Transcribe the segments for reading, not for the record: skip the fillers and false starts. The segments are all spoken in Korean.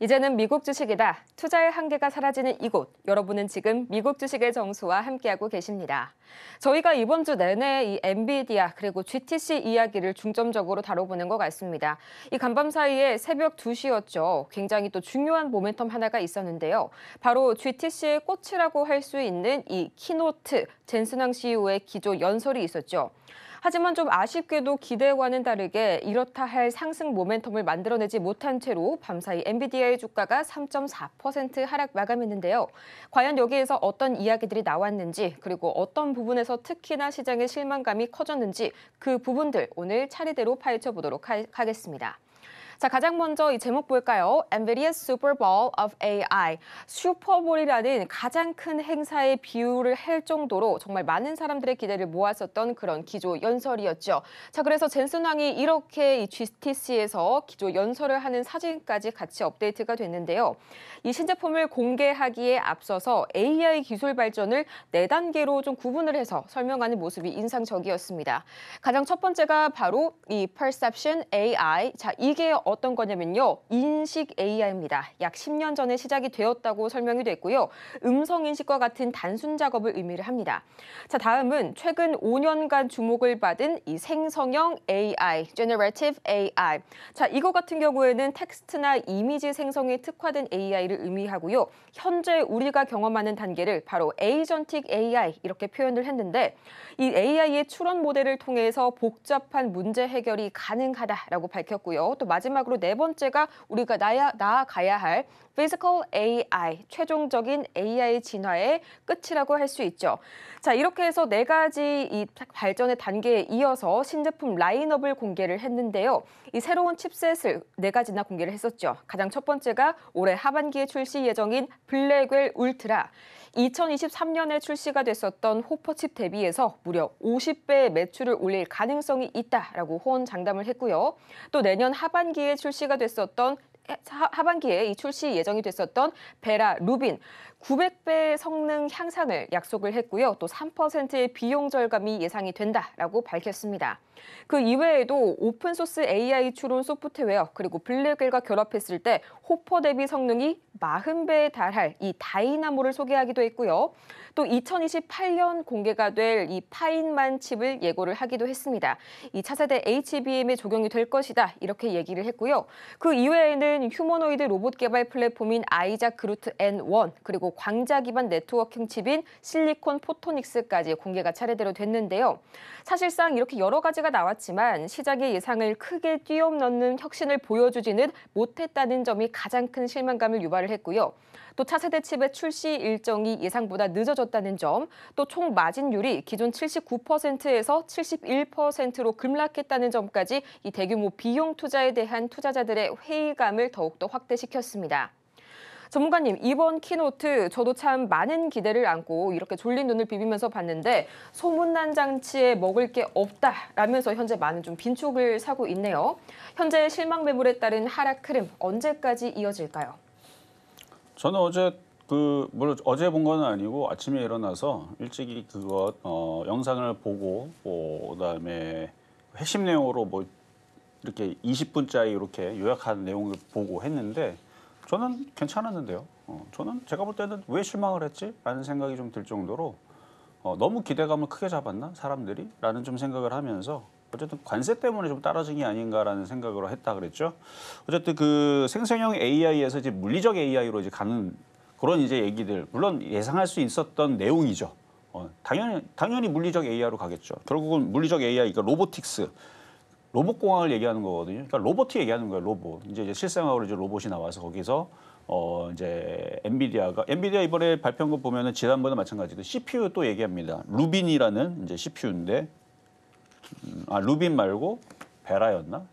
이제는 미국 주식이다. 투자의 한계가 사라지는 이곳. 여러분은 지금 미국 주식의 정수와 함께하고 계십니다. 저희가 이번 주 내내 이 엔비디아 그리고 GTC 이야기를 중점적으로 다뤄보는 것 같습니다. 이 간밤 사이에 새벽 2시였죠. 굉장히 또 중요한 모멘텀 하나가 있었는데요. 바로 GTC의 꽃이라고 할 수 있는 이 키노트, 젠슨왕 CEO의 기조 연설이 있었죠. 하지만 좀 아쉽게도 기대와는 다르게 이렇다 할 상승 모멘텀을 만들어내지 못한 채로 밤사이 엔비디아의 주가가 3.4% 하락 마감했는데요. 과연 여기에서 어떤 이야기들이 나왔는지 그리고 어떤 부분에서 특히나 시장의 실망감이 커졌는지 그 부분들 오늘 차례대로 파헤쳐 보도록 하겠습니다. 자, 가장 먼저 이 제목 볼까요? NVIDIA Super Bowl of AI. 슈퍼볼이라는 가장 큰 행사에 비유를 할 정도로 정말 많은 사람들의 기대를 모았었던 그런 기조 연설이었죠. 자, 그래서 젠슨 왕이 이렇게 이 GTC에서 기조 연설을 하는 사진까지 같이 업데이트가 됐는데요. 이 신제품을 공개하기에 앞서서 AI 기술 발전을 4단계로 좀 구분을 해서 설명하는 모습이 인상적이었습니다. 가장 첫 번째가 바로 이 Perception AI. 자, 이게 어떤 거냐면요. 인식 AI입니다. 약 10년 전에 시작이 되었다고 설명이 됐고요. 음성 인식과 같은 단순 작업을 의미를 합니다. 자, 다음은 최근 5년간 주목을 받은 이 생성형 AI, Generative AI. 자, 이거 같은 경우에는 텍스트나 이미지 생성에 특화된 AI를 의미하고요. 현재 우리가 경험하는 단계를 바로 에이전틱 AI 이렇게 표현을 했는데 이 AI의 추론 모델을 통해서 복잡한 문제 해결이 가능하다라고 밝혔고요. 또 마지막으로 네 번째가 우리가 나아가야 할 Physical AI, 최종적인 AI 진화의 끝이라고 할 수 있죠. 자, 이렇게 해서 4가지 이 발전의 단계에 이어서 신제품 라인업을 공개를 했는데요. 이 새로운 칩셋을 4가지나 공개를 했었죠. 가장 첫 번째가 올해 하반기에 출시 예정인 블랙웰 울트라. 2023년에 출시가 됐었던 호퍼칩 대비해서 무려 50배의 매출을 올릴 가능성이 있다라고 호언장담을 했고요. 또 내년 하반기에 출시가 됐었던 하반기에 이 출시 예정이 됐었던 베라 루빈 900배의 성능 향상을 약속을 했고요. 또 3%의 비용 절감이 예상이 된다라고 밝혔습니다. 그 이외에도 오픈소스 AI 추론 소프트웨어 그리고 블랙웰과 결합했을 때 호퍼 대비 성능이 40배에 달할 이 다이나모를 소개하기도 했고요. 또 2028년 공개가 될 이 파인만 칩을 예고를 하기도 했습니다. 이 차세대 HBM에 적용이 될 것이다 이렇게 얘기를 했고요. 그 이외에는 휴머노이드 로봇 개발 플랫폼인 아이작 그루트 N1 그리고 광자 기반 네트워킹 칩인 실리콘 포토닉스까지 공개가 차례대로 됐는데요. 사실상 이렇게 여러 가지가 나왔지만 시장의 예상을 크게 뛰어넘는 혁신을 보여주지는 못했다는 점이 가장 큰 실망감을 유발을 했고요. 또 차세대 칩의 출시 일정이 예상보다 늦어졌다는 점, 또 총 마진율이 기존 79%에서 71%로 급락했다는 점까지 이 대규모 비용 투자에 대한 투자자들의 회의감을 더욱더 확대시켰습니다. 전문가님, 이번 키노트 저도 참 많은 기대를 안고 이렇게 졸린 눈을 비비면서 봤는데 소문난 장치에 먹을 게 없다라면서 현재 많은 좀 빈축을 사고 있네요. 현재 실망 매물에 따른 하락 흐름 언제까지 이어질까요? 저는 물론 어제 본 건 아니고 아침에 일어나서 일찍이 영상을 보고 그다음에 핵심 내용으로 이렇게 20분짜리 이렇게 요약한 내용을 보고 했는데 저는 괜찮았는데요. 저는 제가 볼 때는 왜 실망을 했지? 라는 생각이 좀 들 정도로 너무 기대감을 크게 잡았나? 사람들이? 라는 좀 생각을 하면서 어쨌든 관세 때문에 좀 떨어진 게 아닌가라는 생각으로 했다 그랬죠. 어쨌든 그 생성형 AI에서 이제 물리적 AI로 이제 가는 그런 이제 얘기들, 물론 예상할 수 있었던 내용이죠. 당연히 물리적 AI로 가겠죠. 결국은 물리적 AI, 그러니까 로보틱스, 로봇공학을 얘기하는 거거든요. 그러니까 로봇이 얘기하는 거예요, 로봇. 이제 실생활로 이제 로봇이 나와서 거기서 이제 엔비디아 이번에 발표한 거 보면은 지난번에 마찬가지로 CPU 또 얘기합니다. 루빈이라는 이제 CPU인데, 루빈 말고 베라였나?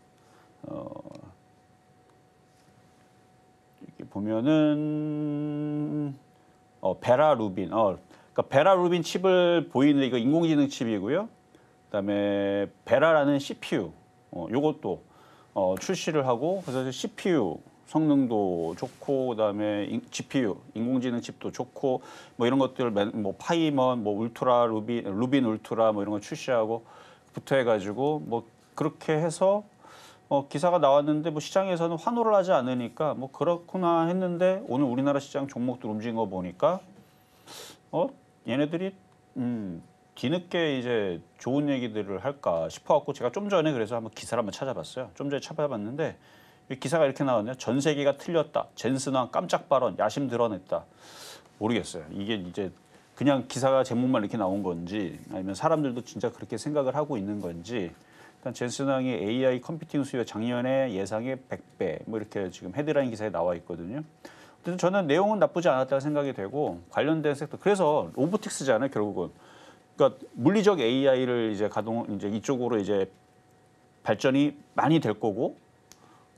이렇게 보면은 베라 루빈. 그러니까 베라 루빈 칩을 보이는데 이거 인공지능 칩이고요. 그다음에 베라라는 CPU. 요것도 출시를 하고 그래서 CPU 성능도 좋고 그다음에 GPU 인공지능 칩도 좋고 뭐 이런 것들 뭐 파이먼 뭐 울트라 루빈 울트라 뭐 이런 거 출시하고 부터 해가지고 뭐 그렇게 해서 기사가 나왔는데 뭐 시장에서는 환호를 하지 않으니까 뭐 그렇구나 했는데 오늘 우리나라 시장 종목들 움직인 거 보니까 얘네들이 뒤늦게 이제 좋은 얘기들을 할까 싶어갖고 제가 좀 전에 그래서 한번 기사를 한번 찾아봤어요. 좀 전에 찾아봤는데 이 기사가 이렇게 나왔네요. 전 세계가 틀렸다. 젠슨왕 깜짝 발언, 야심 드러냈다. 모르겠어요. 이게 이제 그냥 기사가 제목만 이렇게 나온 건지 아니면 사람들도 진짜 그렇게 생각을 하고 있는 건지. 일단 젠슨왕의 AI 컴퓨팅 수요 작년에 예상의 100배 뭐 이렇게 지금 헤드라인 기사에 나와 있거든요. 근데 저는 내용은 나쁘지 않았다고 생각이 되고 관련된 섹터 그래서 로보틱스잖아요 결국은. 그러니까 물리적 AI를 이제 이제 이쪽으로 이제 발전이 많이 될 거고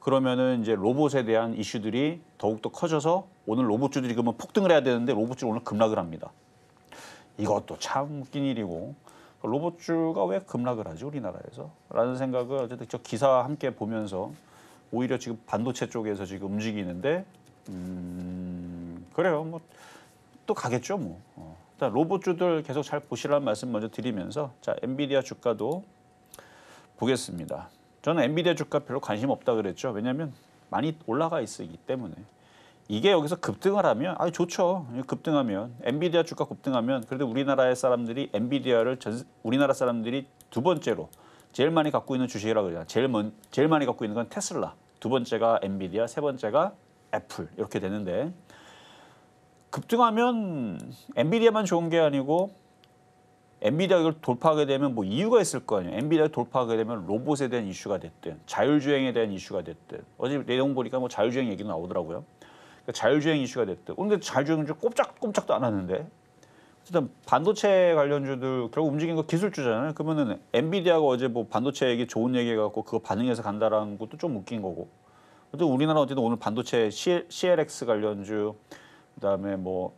그러면은 이제 로봇에 대한 이슈들이 더욱더 커져서 오늘 로봇주들이 그러면 폭등을 해야 되는데 로봇주 오늘 급락을 합니다. 이것도 참 웃긴 일이고 로봇주가 왜 급락을 하지 우리나라에서? 라는 생각을 어쨌든 저 기사와 함께 보면서 오히려 지금 반도체 쪽에서 지금 움직이는데 그래요. 뭐 또 가겠죠 뭐. 일단 로봇주들 계속 잘 보시라는 말씀 먼저 드리면서 자 엔비디아 주가도 보겠습니다. 저는 엔비디아 주가 별로 관심 없다 그랬죠. 왜냐하면 많이 올라가 있기 때문에. 이게 여기서 급등을 하면 좋죠. 급등하면 엔비디아 주가 급등하면 그래도 우리나라의 사람들이 엔비디아를 우리나라 사람들이 두 번째로 제일 많이 갖고 있는 주식이라고 그러잖아요. 제일 많이 갖고 있는 건 테슬라, 두 번째가 엔비디아, 세 번째가 애플 이렇게 되는데 급등하면 엔비디아만 좋은 게 아니고 엔비디아 이걸 돌파하게 되면 뭐 이유가 있을 거 아니에요. 엔비디아 돌파하게 되면 로봇에 대한 이슈가 됐든 자율주행에 대한 이슈가 됐든 어제 내용 보니까 뭐 자율주행 얘기가 나오더라고요. 그러니까 자율주행 이슈가 됐든. 근데 자율주행주 꼼짝도 안 하는데. 일단 반도체 관련주들 결국 움직인 거 기술주잖아요. 그러면은 엔비디아가 어제 뭐 반도체 얘기 좋은 얘기 해갖고 그거 반응해서 간다라는 것도 좀 웃긴 거고. 어쨌든 우리나라 어쨌든 오늘 반도체 CLX 관련주 그다음에 뭐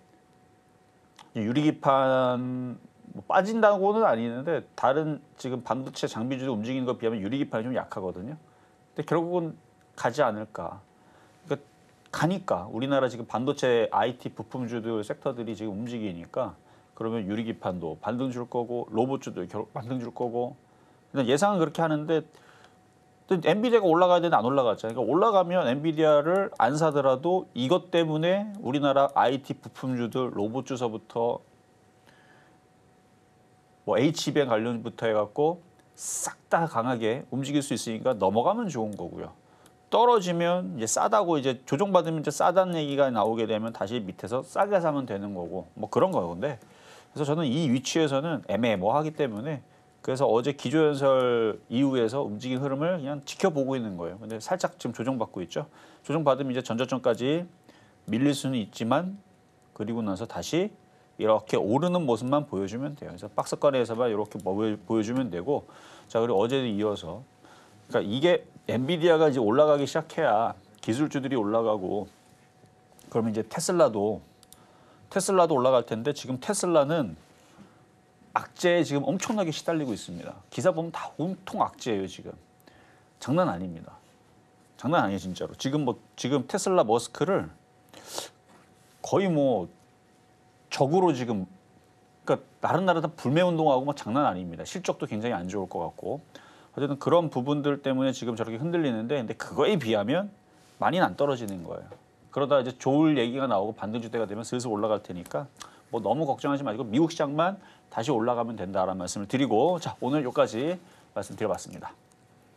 유리기판 뭐 빠진다고는 아니는데 다른 지금 반도체 장비주도 움직이는 거 비하면 유리기판이 좀 약하거든요. 근데 결국은 가지 않을까. 그러니까 가니까 우리나라 지금 반도체 IT 부품주들 섹터들이 지금 움직이니까 그러면 유리기판도 반등 줄 거고 로봇주도 결국 반등 줄 거고 예상은 그렇게 하는데 또 엔비디아가 올라가야 되는데 안 올라갔잖아요. 그러니까 올라가면 엔비디아를 안 사더라도 이것 때문에 우리나라 IT 부품주들 로봇주서부터 뭐 HBM 관련부터 해갖고 싹 다 강하게 움직일 수 있으니까 넘어가면 좋은 거고요. 떨어지면 이제 싸다고 이제 조정받으면 이제 싸다는 얘기가 나오게 되면 다시 밑에서 싸게 사면 되는 거고 뭐 그런 거건데 그래서 저는 이 위치에서는 애매모호하기 때문에 그래서 어제 기조연설 이후에서 움직인 흐름을 그냥 지켜보고 있는 거예요. 근데 살짝 지금 조정받고 있죠. 조정받으면 이제 전저점까지 밀릴 수는 있지만 그리고 나서 다시 이렇게 오르는 모습만 보여주면 돼요. 그래서 박스권에서만 이렇게 보여주면 되고 자 그리고 어제도 이어서 그러니까 이게 엔비디아가 이제 올라가기 시작해야 기술주들이 올라가고 그러면 이제 테슬라도 올라갈 텐데 지금 테슬라는 악재에 지금 엄청나게 시달리고 있습니다. 기사 보면 다 온통 악재예요 지금. 장난 아닙니다. 장난 아니에요 진짜로. 지금 테슬라 머스크를 거의 뭐 적으로 지금 그러니까 나름 불매 운동하고 뭐 장난 아닙니다. 실적도 굉장히 안 좋을 것 같고. 어쨌든 그런 부분들 때문에 지금 저렇게 흔들리는데 근데 그거에 비하면 많이는 안 떨어지는 거예요. 그러다 이제 좋을 얘기가 나오고 반등주대가 되면 슬슬 올라갈 테니까 뭐 너무 걱정하지 마시고 미국 시장만 다시 올라가면 된다라는 말씀을 드리고 자 오늘 여기까지 말씀드려봤습니다.